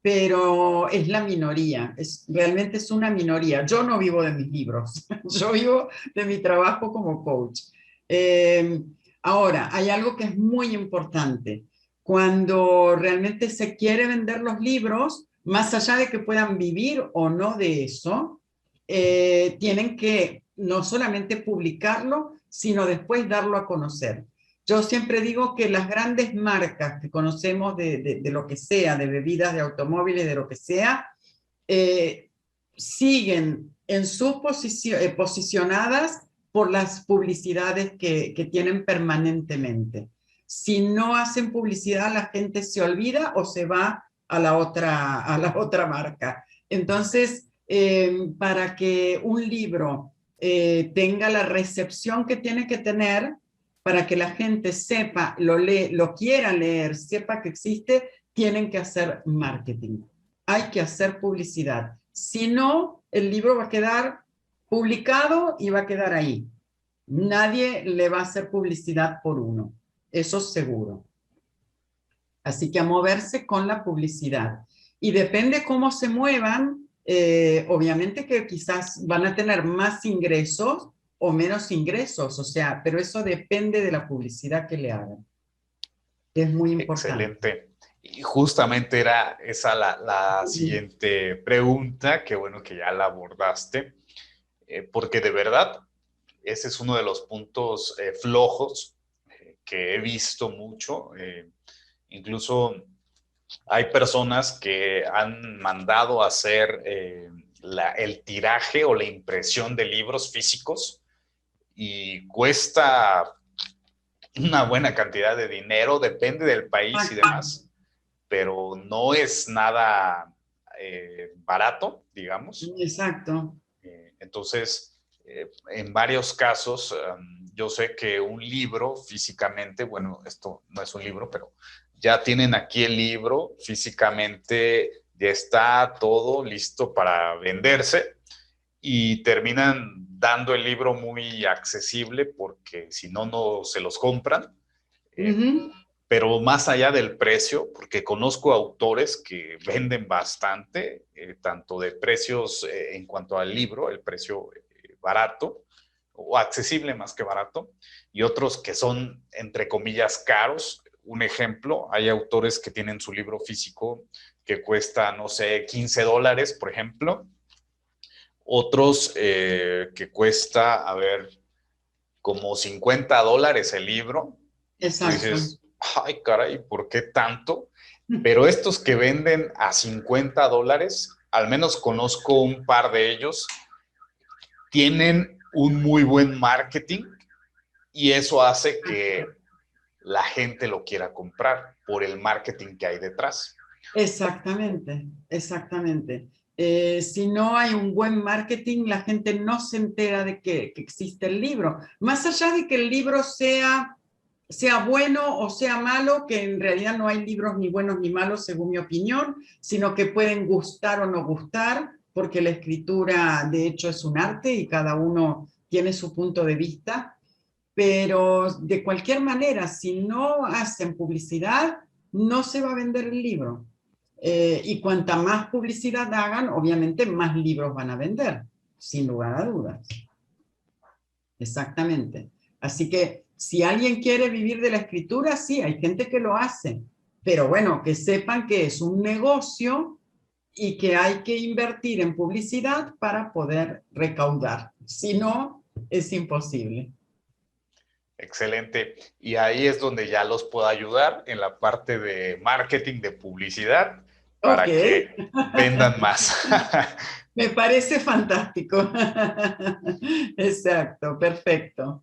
pero es la minoría, realmente es una minoría. Yo no vivo de mis libros, yo vivo de mi trabajo como coach. Eh, Ahora, hay algo que es muy importante. Cuando realmente se quiere vender los libros, más allá de que puedan vivir o no de eso, tienen que no solamente publicarlo, sino después darlo a conocer. Yo siempre digo que las grandes marcas que conocemos de lo que sea, de bebidas, de automóviles, de lo que sea, eh, siguen en sus posicionadas por las publicidades que tienen permanentemente. Si no hacen publicidad, la gente se olvida o se va a la otra marca. Entonces, para que un libro tenga la recepción que tiene que tener, para que la gente sepa, lo quiera leer, sepa que existe, tienen que hacer marketing. Hay que hacer publicidad. Si no, el libro va a quedar publicado y va a quedar ahí. Nadie le va a hacer publicidad por uno. Eso es seguro. Así que a moverse con la publicidad. Y depende cómo se muevan, obviamente que quizás van a tener más ingresos o menos ingresos, o sea, pero eso depende de la publicidad que le hagan. Es muy importante. Excelente. Y justamente era esa la siguiente pregunta, que bueno que ya la abordaste, porque de verdad ese es uno de los puntos flojos que he visto mucho. Incluso hay personas que han mandado a hacer el tiraje o la impresión de libros físicos y cuesta una buena cantidad de dinero, depende del país y demás, pero no es nada barato, digamos. Exacto. Entonces, en varios casos, yo sé que un libro físicamente, bueno, esto no es un libro, pero ya tienen aquí el libro físicamente, ya está todo listo para venderse y terminan dando el libro muy accesible porque si no, no se los compran. Pero más allá del precio, porque conozco autores que venden bastante, tanto de precios en cuanto al libro, el precio barato o accesible más que barato, y otros que son, entre comillas, caros. Un ejemplo, hay autores que tienen su libro físico que cuesta, no sé, $15, por ejemplo. Otros que cuesta, a ver, como $50 el libro. Tú Exacto. dices, ay, caray, ¿por qué tanto? Pero estos que venden a $50, al menos conozco un par de ellos, tienen un muy buen marketing y eso hace que la gente lo quiera comprar por el marketing que hay detrás. Exactamente, exactamente. Si no hay un buen marketing, la gente no se entera de que existe el libro. Más allá de que el libro sea bueno o sea malo, que en realidad no hay libros ni buenos ni malos, según mi opinión, sino que pueden gustar o no gustar, porque la escritura, de hecho, es un arte y cada uno tiene su punto de vista. pero de cualquier manera, si no hacen publicidad, no se va a vender el libro. Y cuanta más publicidad hagan, obviamente más libros van a vender, sin lugar a dudas. Exactamente. Así que si alguien quiere vivir de la escritura, sí, hay gente que lo hace, pero bueno, que sepan que es un negocio y que hay que invertir en publicidad para poder recaudar. Si no, es imposible. Excelente. Y ahí es donde ya los puedo ayudar en la parte de marketing, de publicidad, Ok, para que vendan más. me parece fantástico. Exacto, perfecto.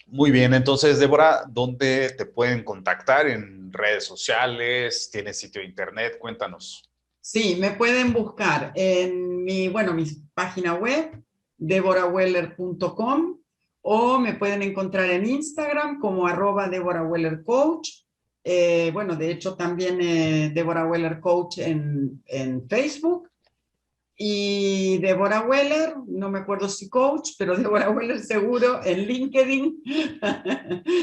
Muy bien, entonces, Débora, ¿dónde te pueden contactar? ¿En redes sociales? ¿Tienes sitio de internet? Cuéntanos. Sí, me pueden buscar en mi página web, deboraweller.com, o me pueden encontrar en Instagram como @DeborahWellerCoach. Bueno, de hecho también Deborah Weller Coach en Facebook. Y Deborah Weller, no me acuerdo si coach, pero Deborah Weller seguro en LinkedIn.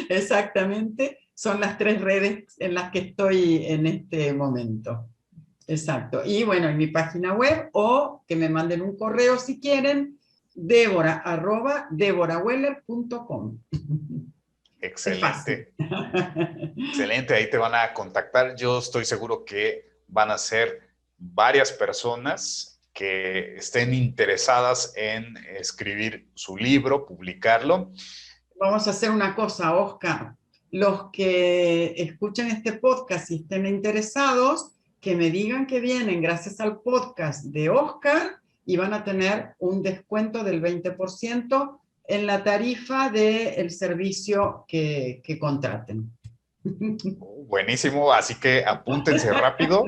Exactamente, son las 3 redes en las que estoy en este momento. Exacto. Y bueno, en mi página web o que me manden un correo si quieren, debora@deboraweller.com. Es fácil. Excelente, excelente. Ahí te van a contactar. Yo estoy seguro que van a ser varias personas que estén interesadas en escribir su libro, publicarlo. Vamos a hacer una cosa, Oscar. Los que escuchen este podcast y estén interesados, que me digan que vienen gracias al podcast de Oscar y van a tener un descuento del 20% en la tarifa del servicio que contraten. Buenísimo, así que apúntense rápido.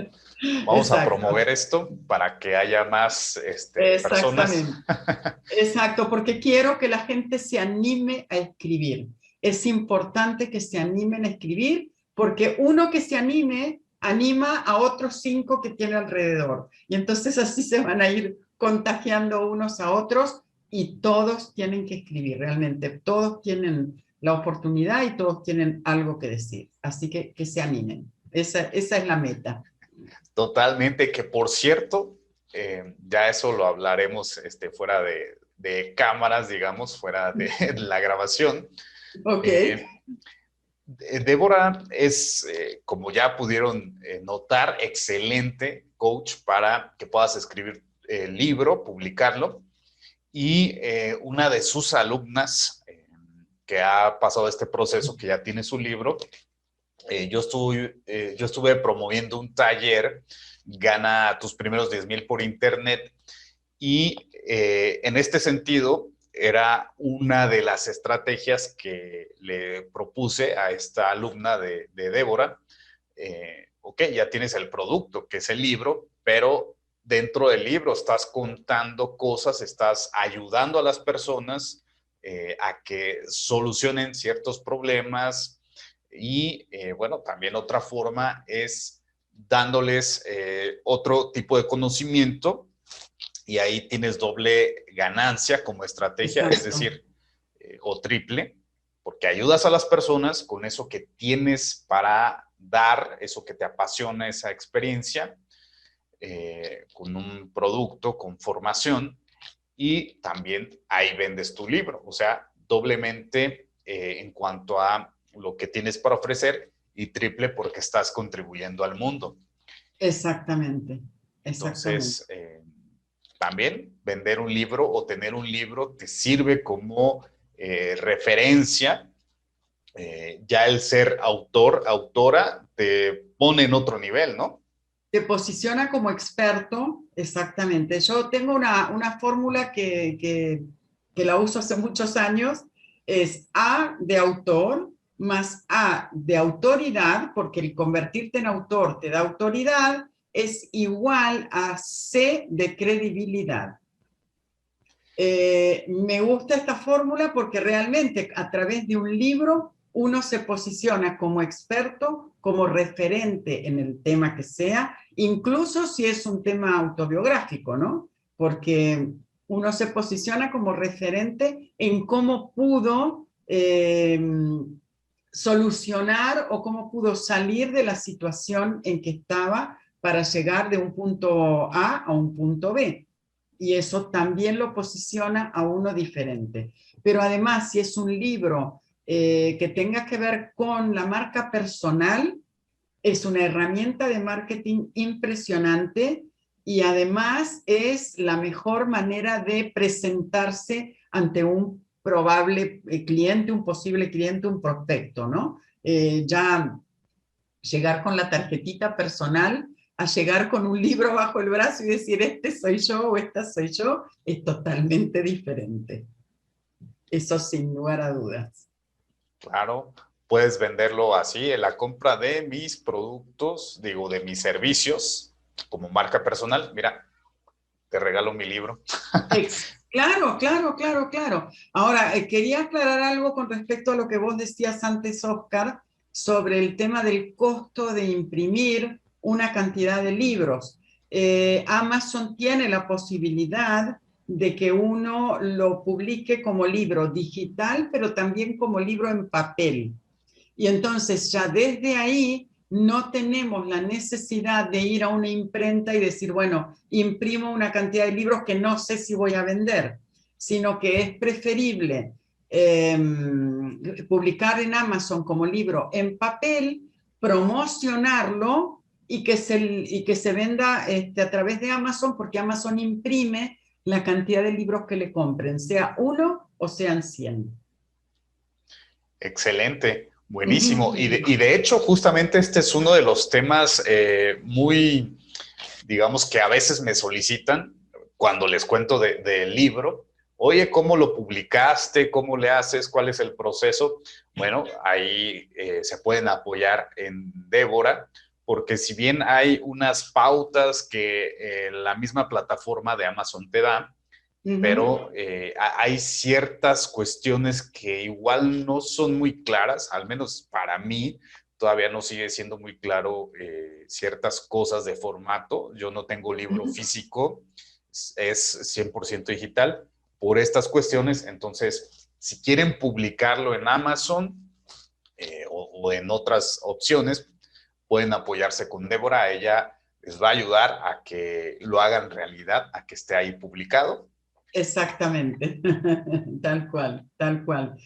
Vamos a Exacto, promover esto para que haya más personas. exactamente. Exacto, porque quiero que la gente se anime a escribir. Es importante que se animen a escribir, porque uno que se anime, anima a otros 5 que tiene alrededor. Y entonces así se van a ir contagiando unos a otros y todos tienen que escribir, realmente. Todos tienen la oportunidad y todos tienen algo que decir. Así que se animen. Esa es la meta. Totalmente, que por cierto, ya eso lo hablaremos fuera de cámaras, digamos, fuera de la grabación. Ok. Eh, Débora es, como ya pudieron notar, excelente coach para que puedas escribir el libro, publicarlo. Y una de sus alumnas que ha pasado este proceso, que ya tiene su libro, yo estuve promoviendo un taller, gana tus primeros 10,000 por internet, y en este sentido era una de las estrategias que le propuse a esta alumna de Débora. Ok, ya tienes el producto, que es el libro, pero dentro del libro estás contando cosas, estás ayudando a las personas a que solucionen ciertos problemas y, bueno, también otra forma es dándoles otro tipo de conocimiento y ahí tienes doble ganancia como estrategia, es Exacto. decir, o triple, porque ayudas a las personas con eso que tienes para dar, eso que te apasiona, esa experiencia, con un producto, con formación, y también ahí vendes tu libro, o sea, doblemente en cuanto a lo que tienes para ofrecer y triple porque estás contribuyendo al mundo. Exactamente, exactamente. Entonces, también vender un libro o tener un libro te sirve como referencia. Ya el ser autor, autora, te pone en otro nivel, ¿no? Te posiciona como experto, exactamente. Yo tengo una fórmula que la uso hace muchos años, es A de autor más A de autoridad, porque el convertirte en autor te da autoridad, es igual a C de credibilidad. Me gusta esta fórmula porque realmente a través de un libro uno se posiciona como experto, como referente en el tema que sea, incluso si es un tema autobiográfico, ¿no? Porque uno se posiciona como referente en cómo pudo solucionar o cómo pudo salir de la situación en que estaba para llegar de un punto A un punto B. Y eso también lo posiciona a uno diferente. Pero además, si es un libro que tenga que ver con la marca personal, es una herramienta de marketing impresionante y además es la mejor manera de presentarse ante un probable cliente, un posible cliente, un prospecto, ¿no? Ya llegar con la tarjetita personal a llegar con un libro bajo el brazo y decir, este soy yo o esta soy yo, es totalmente diferente. Eso sin lugar a dudas. Claro, puedes venderlo así, en la compra de mis productos, digo, de mis servicios, como marca personal. Mira, te regalo mi libro. Claro, claro, claro, claro. Ahora, quería aclarar algo con respecto a lo que vos decías antes, Oscar, sobre el tema del costo de imprimir una cantidad de libros. Amazon tiene la posibilidad de que uno lo publique como libro digital, pero también como libro en papel. Y entonces ya desde ahí no tenemos la necesidad de ir a una imprenta y decir, bueno, imprimo una cantidad de libros que no sé si voy a vender, sino que es preferible publicar en Amazon como libro en papel, promocionarlo y que se venda a través de Amazon, porque Amazon imprime la cantidad de libros que le compren, sea uno o sean 100. Excelente, buenísimo. Y de hecho, justamente este es uno de los temas muy, digamos, que a veces me solicitan cuando les cuento del libro. Oye, ¿cómo lo publicaste? ¿Cómo le haces? ¿Cuál es el proceso? Bueno, ahí se pueden apoyar en Débora, porque si bien hay unas pautas que la misma plataforma de Amazon te da, pero hay ciertas cuestiones que igual no son muy claras, al menos para mí todavía no sigue siendo muy claro ciertas cosas de formato. Yo no tengo libro físico, es 100% digital por estas cuestiones. Entonces, si quieren publicarlo en Amazon o en otras opciones, pueden apoyarse con Débora. Ella les va a ayudar a que lo hagan realidad, a que esté ahí publicado. Exactamente, tal cual, tal cual.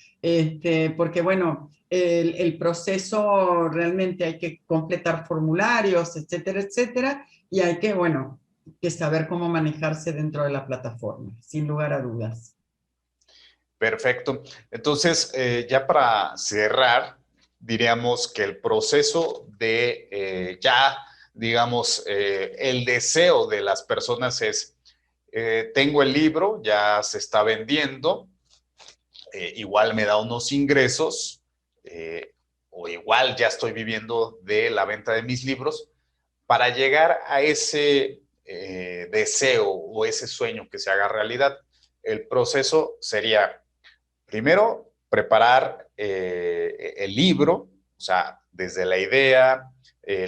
Porque bueno, el proceso realmente hay que completar formularios, etcétera, etcétera, y hay que, bueno, que saber cómo manejarse dentro de la plataforma, sin lugar a dudas. Perfecto. Entonces, ya para cerrar, diríamos que el proceso de ya, digamos, el deseo de las personas es, tengo el libro, ya se está vendiendo, igual me da unos ingresos, o igual ya estoy viviendo de la venta de mis libros, para llegar a ese deseo o ese sueño que se haga realidad. El proceso sería primero, preparar el libro, o sea, desde la idea,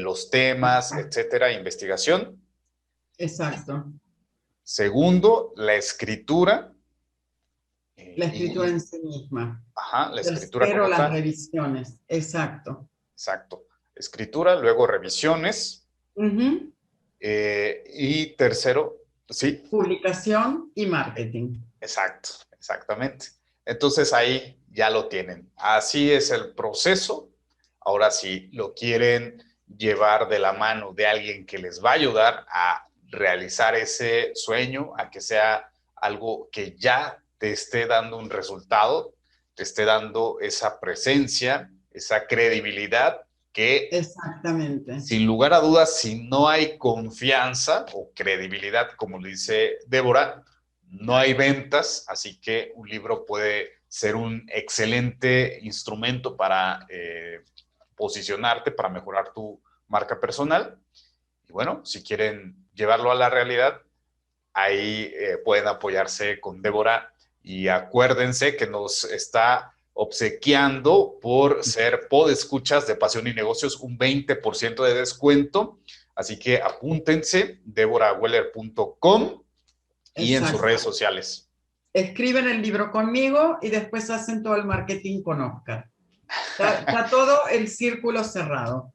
los temas, etcétera, investigación. Exacto. Segundo, la escritura. La escritura en sí misma. Ajá, la escritura Tercero, como las tal. revisiones. Exacto. Exacto. Escritura, luego revisiones. Y tercero, sí. Publicación y marketing. Exacto, exactamente. Entonces ahí ya lo tienen. Así es el proceso. Ahora, si lo quieren llevar de la mano de alguien que les va a ayudar a realizar ese sueño, a que sea algo que ya te esté dando un resultado, te esté dando esa presencia, esa credibilidad que Exactamente. sin lugar a dudas, si no hay confianza o credibilidad, como le dice Débora, no hay ventas, así que un libro puede ser un excelente instrumento para posicionarte, para mejorar tu marca personal. Y bueno, si quieren llevarlo a la realidad, ahí pueden apoyarse con Débora y acuérdense que nos está obsequiando por ser podescuchas de Pasión y Negocios un 20% de descuento. Así que apúntense, deboraweller.com y en sus Exacto. redes sociales. escriben el libro conmigo y después hacen todo el marketing con Oscar. Está todo el círculo cerrado.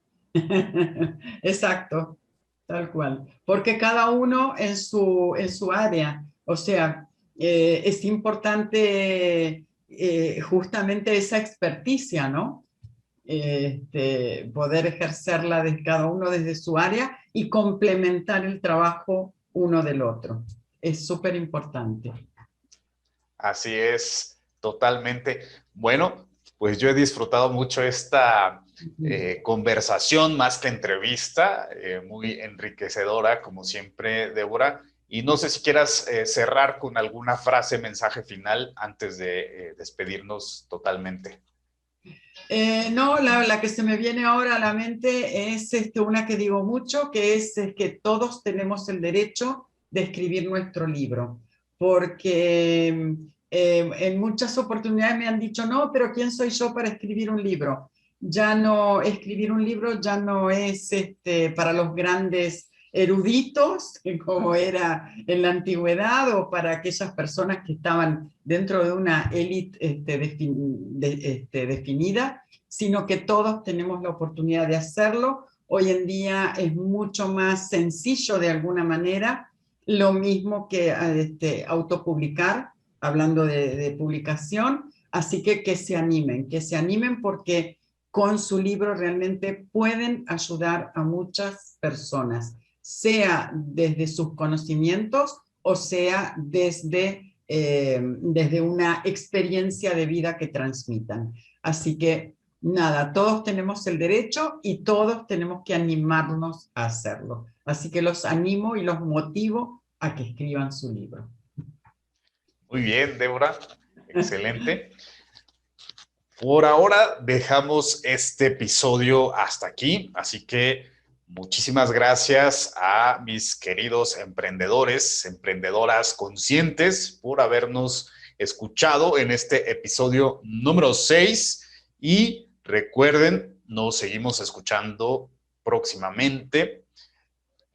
Exacto, tal cual. Porque cada uno en su área. O sea, es importante justamente esa experticia, ¿no? Poder ejercerla de cada uno desde su área y complementar el trabajo uno del otro. Es súper importante. Así es, totalmente. Bueno, pues yo he disfrutado mucho esta conversación más que entrevista, muy enriquecedora, como siempre, Débora. Y no sé si quieras cerrar con alguna frase, mensaje final antes de despedirnos totalmente. No, la que se me viene ahora a la mente es una que digo mucho, que es que todos tenemos el derecho de escribir nuestro libro, porque en muchas oportunidades me han dicho, no, pero ¿quién soy yo para escribir un libro? Ya no, escribir un libro ya no es para los grandes eruditos, como era en la antigüedad, o para aquellas personas que estaban dentro de una élite definida, sino que todos tenemos la oportunidad de hacerlo. Hoy en día es mucho más sencillo de alguna manera, lo mismo que autopublicar, hablando de publicación, así que se animen porque con su libro realmente pueden ayudar a muchas personas, sea desde sus conocimientos o sea desde una experiencia de vida que transmitan. Así que nada, todos tenemos el derecho y todos tenemos que animarnos a hacerlo. Así que los animo y los motivo a que escriban su libro. Muy bien, Débora. Excelente. Por ahora dejamos este episodio hasta aquí, así que muchísimas gracias a mis queridos emprendedores, emprendedoras conscientes por habernos escuchado en este episodio número 6 y recuerden, nos seguimos escuchando próximamente,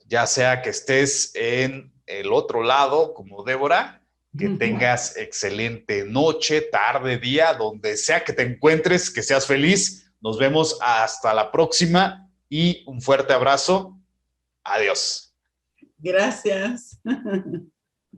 ya sea que estés en el otro lado como Débora. Que tengas excelente noche, tarde, día, donde sea que te encuentres, que seas feliz. Nos vemos hasta la próxima y un fuerte abrazo. Adiós. Gracias.